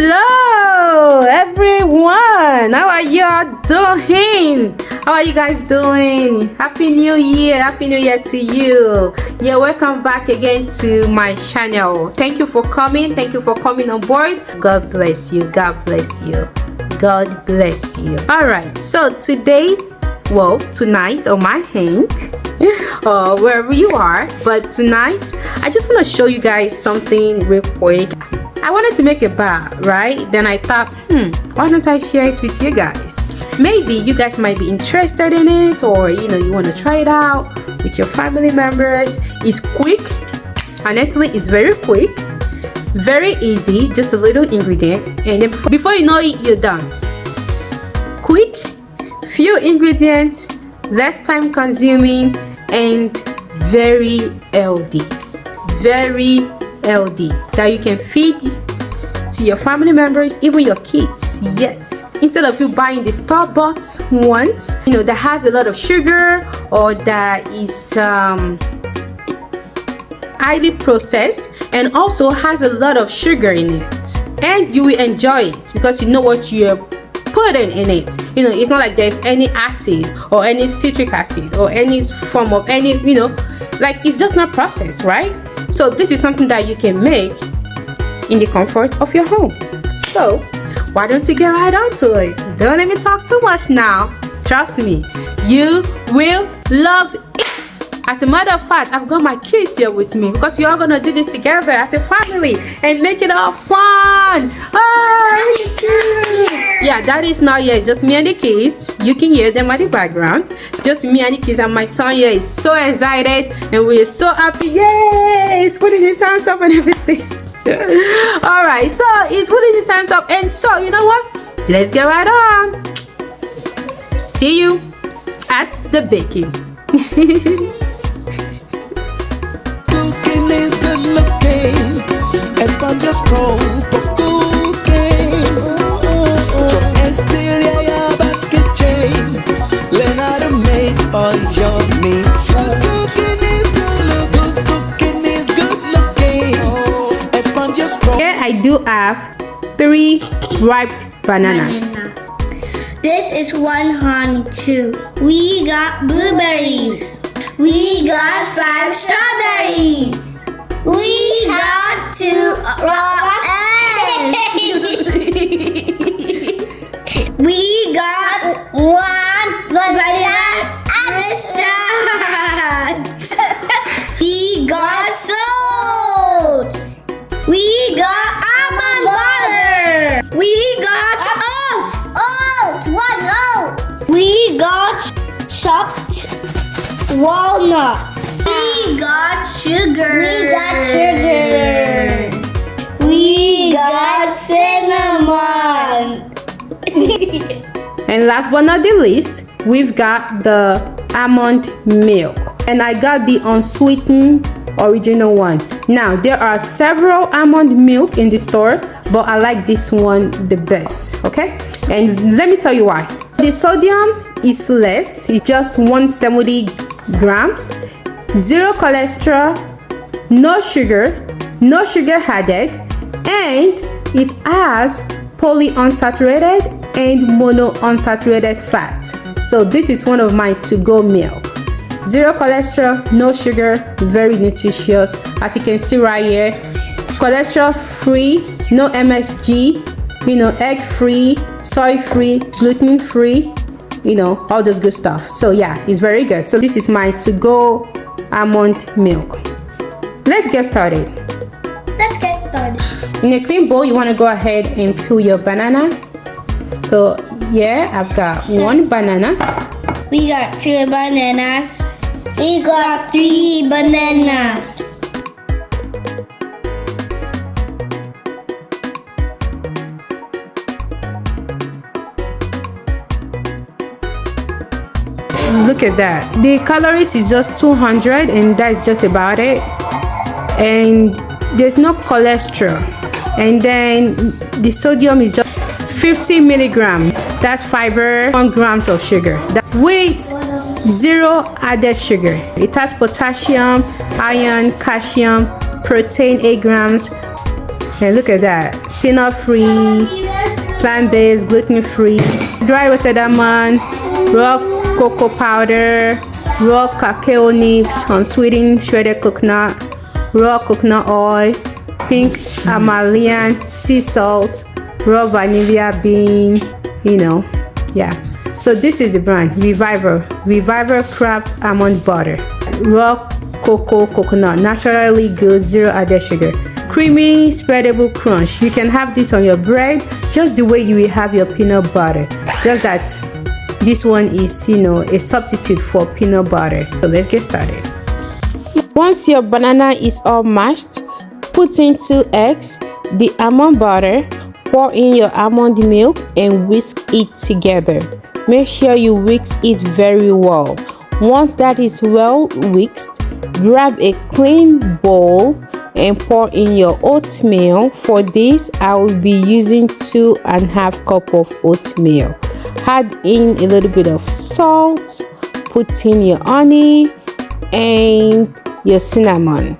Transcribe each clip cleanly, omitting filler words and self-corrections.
Hello everyone, how are y'all doing? How are you guys doing? Happy New Year to you. Yeah, welcome back again to my channel. Thank you for coming on board. God bless you. God bless you. All right, so today, well, tonight on my hand or wherever you are, but tonight I just want to show you guys something real quick. I wanted to make a bar, right? Then I thought, why don't I share it with you guys? Maybe you guys might be interested in it, or you want to try it out with your family members. It's quick. Honestly, it's very quick, very easy, just a little ingredient, and then before you know it, you're done. Quick, few ingredients, less time consuming, and very healthy. Very healthy, that you can feed to your family members, even your kids. Yes, instead of you buying the store-bought ones, that has a lot of sugar, or that is highly processed and also has a lot of sugar in it, and you will enjoy it because you know what you're putting in it. It's not like there's any acid or any citric acid or any form of any, like, it's just not processed, right? So this is something that you can make in the comfort of your home. So why don't we get right on to it? Don't let me talk too much now. Trust me, you will love it. As a matter of fact, I've got my kids here with me because we are gonna do this together as a family and make it all fun. Yeah, that is not yet, just me and the kids. You can hear them at the background. Just me and the kids, and my son here is so excited and we're so happy. Yay! He's putting his hands up and everything. All right, so he's putting his hands up, and so you know what? Let's get right on. See you at the baking. Cooking is good looking. Expand your scope of cooking. From exterior basket chain, learn how to make all your meat. Cooking is good. Cooking is good looking. Expand your scope. Here I do have 3 ripe bananas. This is 1 honey too. We got blueberries. We got 5 strawberries. We got 2 raw eggs. We got 1 vanilla extract. We got salt. We got almond butter. We got oat. One oat. We got chopped walnuts. We got sugar. We got cinnamon. And last but not the least, we've got the almond milk, and I got the unsweetened original one. Now there are several almond milk in the store, but I like this one the best. Okay, and let me tell you why. The sodium is less, it's just 170 grams, 0 cholesterol, no sugar added, and it has polyunsaturated and monounsaturated fat. So this is one of my to-go meal. 0 cholesterol, no sugar, very nutritious. As you can see right here, cholesterol free, no MSG, egg free, soy free, gluten free, all those good stuff. So yeah, it's very good. So this is my to-go almond milk. Let's get started. In a clean bowl, you want to go ahead and peel your banana. So yeah, I've got 1 banana. We got 2 bananas. We got 3 bananas. Look at that. The calories is just 200, and that's just about it. And there's no cholesterol. And then the sodium is just 50 milligrams. That's fiber, 1 grams of sugar. With 0 added sugar. It has potassium, iron, calcium, protein 8 grams, And look at that. Peanut free, plant-based, gluten-free, dry roasted almond, raw cocoa powder, raw cacao nibs, unsweetened shredded coconut, raw coconut oil, pink Himalayan sea salt, raw vanilla bean, yeah. So this is the brand, Reviver Craft Almond Butter, raw cocoa coconut, naturally good, zero added sugar, creamy spreadable crunch. You can have this on your bread just the way you will have your peanut butter, just that this one is a substitute for peanut butter. So let's get started. Once your banana is all mashed, put in 2 eggs, the almond butter, pour in your almond milk and whisk it together. Make sure you whisk it very well. Once that is well whisked, grab a clean bowl and pour in your oatmeal. For this, I will be using 2.5 cups of oatmeal. Add in a little bit of salt, put in your honey and your cinnamon.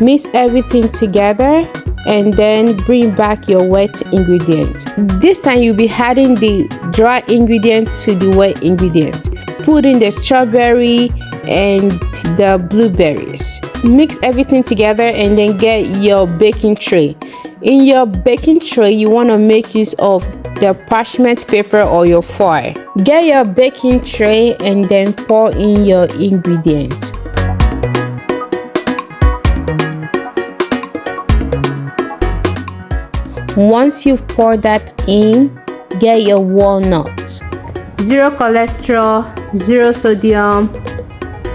Mix everything together and then bring back your wet ingredients. This time you'll be adding the dry ingredient to the wet ingredient. Put in the strawberry and the blueberries. Mix everything together and then get your baking tray. In your baking tray, you want to make use of the parchment paper or your foil. Get your baking tray and then pour in your ingredients. Once you've poured that in, get your walnuts. 0 cholesterol, 0 sodium,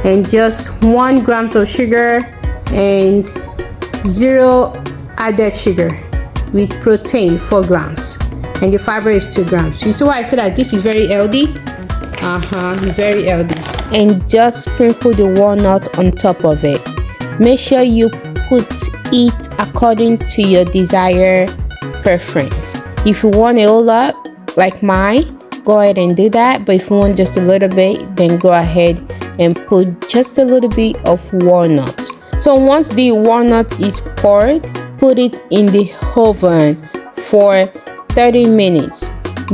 and just 1 gram of sugar and 0 added sugar with protein 4 grams. And the fiber is 2 grams. You see why I said that this is very healthy? Very healthy. And just sprinkle the walnut on top of it. Make sure you put it according to your desired preference. If you want a whole lot like mine, go ahead and do that. But if you want just a little bit, then go ahead and put just a little bit of walnut. So once the walnut is poured, put it in the oven for 30 minutes.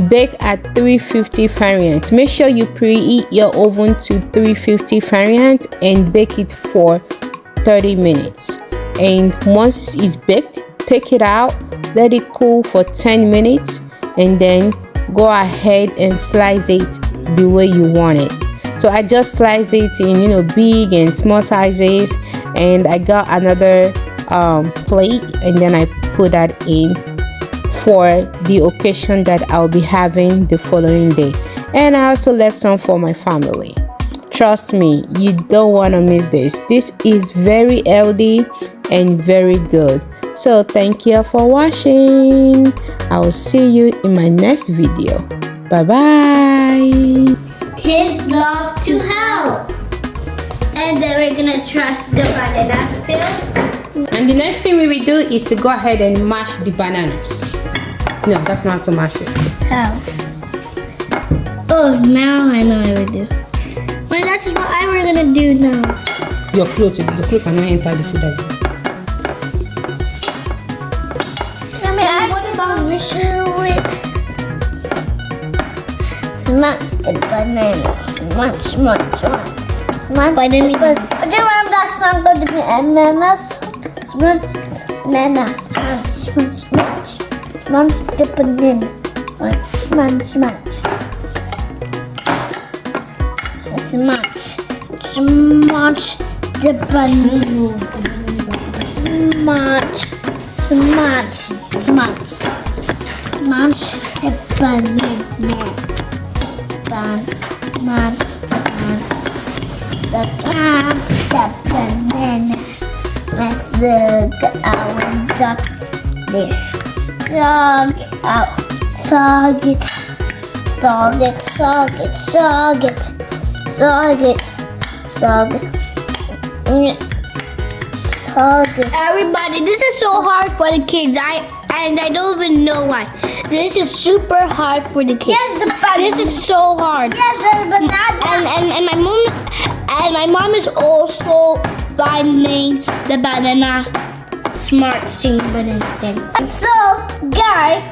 Bake at 350 Fahrenheit. Make sure you preheat your oven to 350 Fahrenheit and bake it for 30 minutes. And once it's baked, take it out, let it cool for 10 minutes, and then go ahead and slice it the way you want it. So I just slice it in big and small sizes, and I got another plate and then I put that in for the occasion that I'll be having the following day. And I also left some for my family. Trust me, you don't want to miss this. This is very healthy and very good. So thank you for watching. I will see you in my next video. Bye bye. Kids love to help. And then we're gonna trust the banana peel. And the next thing we will do is to go ahead and mash the bananas. No, that's not to mash it. How? Oh, now I know what to do. Well, that's what I were gonna do now. Your clothes cannot enter the food. What about it? Smash the banana. Smash. Remember that song called the bananas? Smash banana. Smash. Smash the banana. Smash. Smash the banana. Smash the banana. Let's look at our duck there. Dog out. Sog it. Everybody, this is so hard for the kids. I don't even know why. This is super hard for the kids. Yes, this is so hard. Yes, the banana. And my mom is also finding the banana smart sync button thing. So, guys,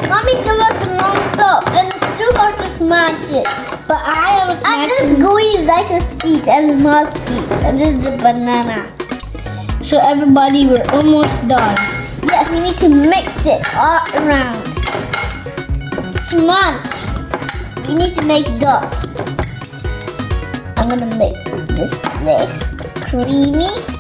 mommy gave us a non-stop and it's too hard to smash it. But I am smashing. And this gooey is like a speech and it's not speech. And this is the banana. So everybody, we're almost done. Yes, we need to mix it all around. Smudge. You need to make dots. I'm gonna make this place creamy.